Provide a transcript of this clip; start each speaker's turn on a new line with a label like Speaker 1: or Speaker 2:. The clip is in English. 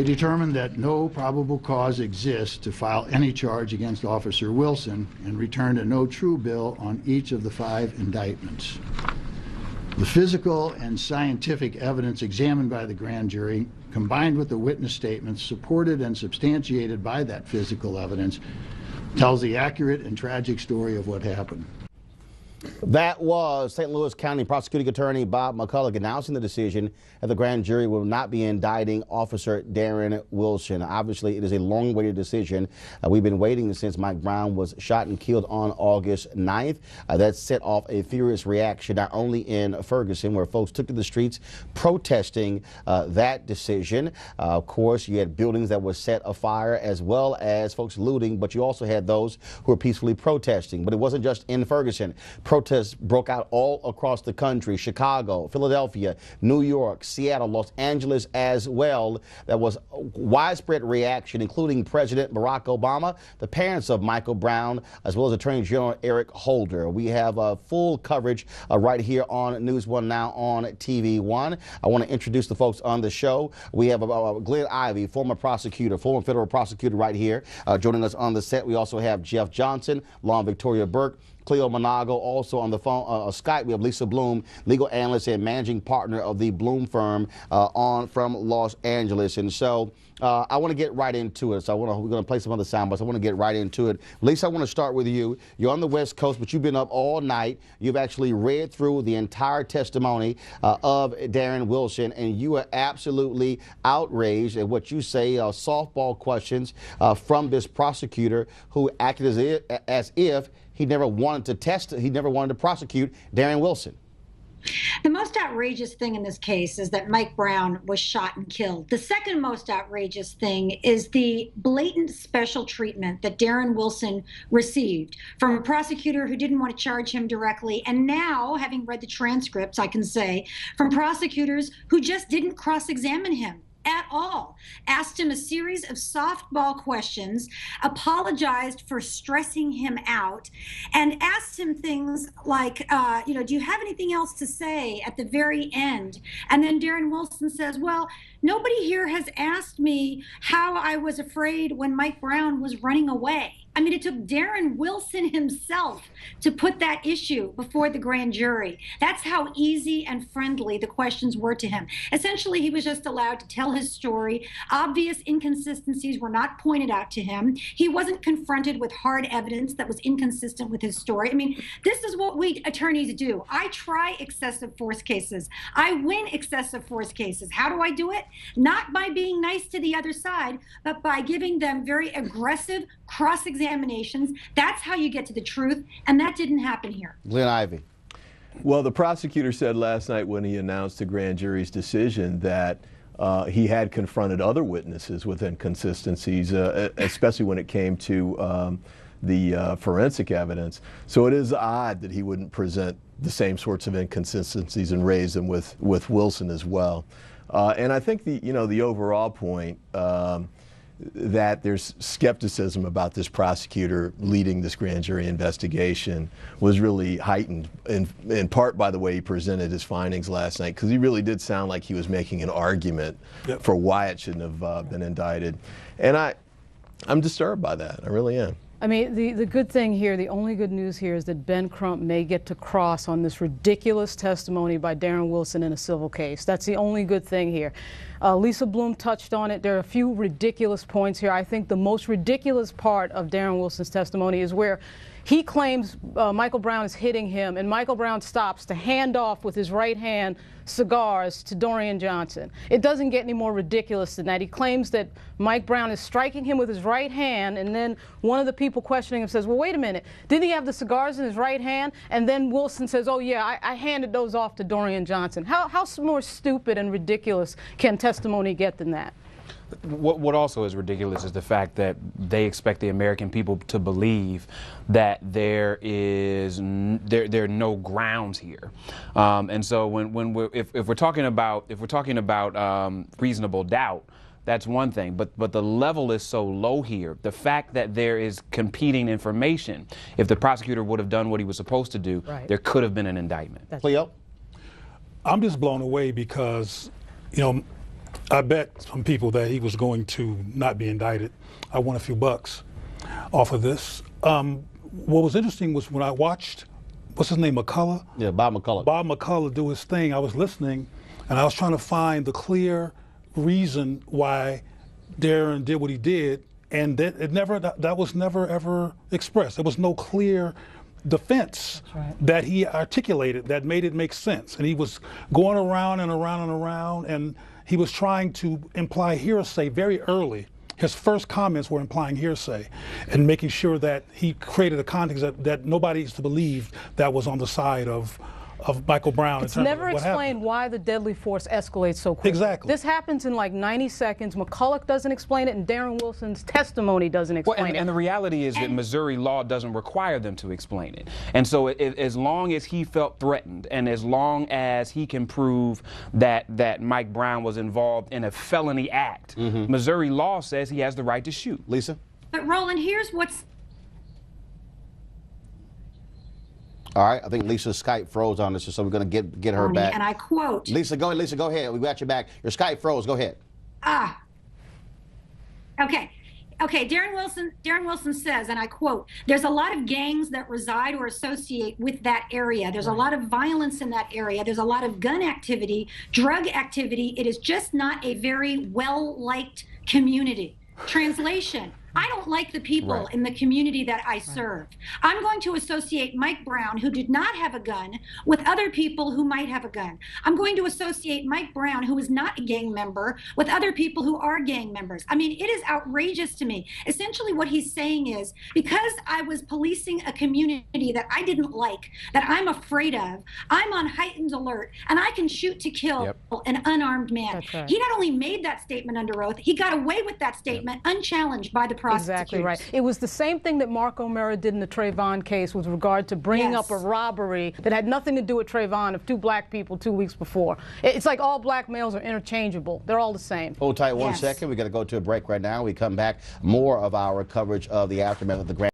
Speaker 1: They determined that no probable cause exists to file any charge against Officer Wilson and returned a no true bill on each of the 5 indictments. The physical and scientific evidence examined by the grand jury, combined with the witness statements supported and substantiated by that physical evidence, tells the accurate and tragic story of what happened.
Speaker 2: That was St. Louis County Prosecuting Attorney Bob McCulloch announcing the decision that the grand jury will not be indicting Officer Darren Wilson. Obviously, it is a long-awaited decision. We've been waiting since Mike Brown was shot and killed on August 9th. That set off a furious reaction, not only in Ferguson, where folks took to the streets protesting that decision. Of course, you had buildings that were set afire, as well as folks looting, but you also had those who were peacefully protesting. But it wasn't just in Ferguson. Protests broke out all across the country: Chicago, Philadelphia, New York, Seattle, Los Angeles as well. There was widespread reaction, including President Barack Obama, the parents of Michael Brown, as well as Attorney General Eric Holder. We have full coverage right here on News One Now on TV One. I want to introduce the folks on the show. We have Glenn Ivey, former federal prosecutor right here, joining us on the set. We also have Jeff Johnson, Law and Victoria Burke, Cleo Monago. Also on the phone, Skype, we have Lisa Bloom, legal analyst and managing partner of the Bloom firm from Los Angeles. And so I want to get right into it. So we're going to play some other sound bites. I want to get right into it. Lisa, I want to start with you. You're on the West Coast, but you've been up all night. You've actually read through the entire testimony of Darren Wilson, and you are absolutely outraged at what you say are softball questions from this prosecutor who acted as if he never wanted to prosecute Darren Wilson.
Speaker 3: The most outrageous thing in this case is that Mike Brown was shot and killed. The second most outrageous thing is the blatant special treatment that Darren Wilson received from a prosecutor who didn't want to charge him directly, and now, having read the transcripts, I can say, from prosecutors who just didn't cross-examine him at all, asked him a series of softball questions, apologized for stressing him out, and asked him things like, do you have anything else to say at the very end? And then Darren Wilson says, well, nobody here has asked me how I was afraid when Mike Brown was running away. I mean, it took Darren Wilson himself to put that issue before the grand jury. That's how easy and friendly the questions were to him. Essentially, he was just allowed to tell his story. Obvious inconsistencies were not pointed out to him. He wasn't confronted with hard evidence that was inconsistent with his story. I mean, this is what we attorneys do. I try excessive force cases. I win excessive force cases. How do I do it? Not by being nice to the other side, but by giving them very aggressive cross-examinations. That's how you get to the truth, and that didn't happen here.
Speaker 2: Glenn Ivey.
Speaker 4: Well, the prosecutor said last night when he announced the grand jury's decision that he had confronted other witnesses with inconsistencies, especially when it came to the forensic evidence. So it is odd that he wouldn't present the same sorts of inconsistencies and raise them with Wilson as well. And I think the overall point that there's skepticism about this prosecutor leading this grand jury investigation was really heightened in part by the way he presented his findings last night, because he really did sound like he was making an argument for why it shouldn't have been indicted. And I'm disturbed by that. I really am.
Speaker 5: I mean, the good thing here, the only good news here is that Ben Crump may get to cross on this ridiculous testimony by Darren Wilson in a civil case. That's the only good thing here. Lisa Bloom touched on it. There are a few ridiculous points here. I think the most ridiculous part of Darren Wilson's testimony is where he claims Michael Brown is hitting him, and Michael Brown stops to hand off with his right hand cigars to Dorian Johnson. It doesn't get any more ridiculous than that. He claims that Mike Brown is striking him with his right hand, and then one of the people questioning him says, well, wait a minute, didn't he have the cigars in his right hand? And then Wilson says, oh yeah, I handed those off to Dorian Johnson. How more stupid and ridiculous can testimony get than that?
Speaker 6: What also is ridiculous is the fact that they expect the American people to believe that there are no grounds here, and so if we're talking about reasonable doubt, that's one thing. But the level is so low here. The fact that there is competing information. If the prosecutor would have done what he was supposed to do, there could have been an indictment.
Speaker 2: Cleo?
Speaker 7: I'm just blown away because, I bet some people that he was going to not be indicted. I won a few bucks off of this. What was interesting was when I watched, what's his name, McCullough?
Speaker 2: Yeah, Bob McCullough.
Speaker 7: Bob McCullough do his thing. I was listening, and I was trying to find the clear reason why Darren did what he did, and that was never ever expressed. There was no clear defense that he articulated that made it make sense. And he was going around and around and around, and he was trying to imply hearsay very early. His first comments were implying hearsay and making sure that he created a context that nobody used to believe that was on the side of Michael Brown.
Speaker 5: It's never explained why the deadly force escalates so quickly.
Speaker 7: Exactly.
Speaker 5: This happens in like 90 seconds. McCullough doesn't explain it, and Darren Wilson's testimony doesn't explain it.
Speaker 6: And the reality is that Missouri law doesn't require them to explain it. And so as long as he felt threatened, and as long as he can prove that Mike Brown was involved in a felony act, Missouri law says he has the right to shoot.
Speaker 2: Lisa?
Speaker 3: But Roland, here's what's
Speaker 2: All right, I think Lisa's Skype froze on us, so we're going to get her back.
Speaker 3: And I quote.
Speaker 2: Lisa, go ahead. We got you back. Your Skype froze. Go ahead.
Speaker 3: Okay. Darren Wilson says, and I quote, "There's a lot of gangs that reside or associate with that area. There's a lot of violence in that area. There's a lot of gun activity, drug activity. It is just not a very well-liked community." Translation: I don't like the people in the community that I serve. I'm going to associate Mike Brown, who did not have a gun, with other people who might have a gun. I'm going to associate Mike Brown, who is not a gang member, with other people who are gang members. I mean, it is outrageous to me. Essentially what he's saying is, because I was policing a community that I didn't like, that I'm afraid of, I'm on heightened alert, and I can shoot to kill an unarmed man.
Speaker 5: That's right.
Speaker 3: He not only made that statement under oath, he got away with that statement unchallenged by the prosecutors.
Speaker 5: Exactly right. It was the same thing that Mark O'Mara did in the Trayvon case with regard to bringing up a robbery that had nothing to do with Trayvon of two black people 2 weeks before. It's like all black males are interchangeable. They're all the same.
Speaker 2: Hold tight 1 second. We got to go to a break right now. We come back, more of our coverage of the aftermath of the grand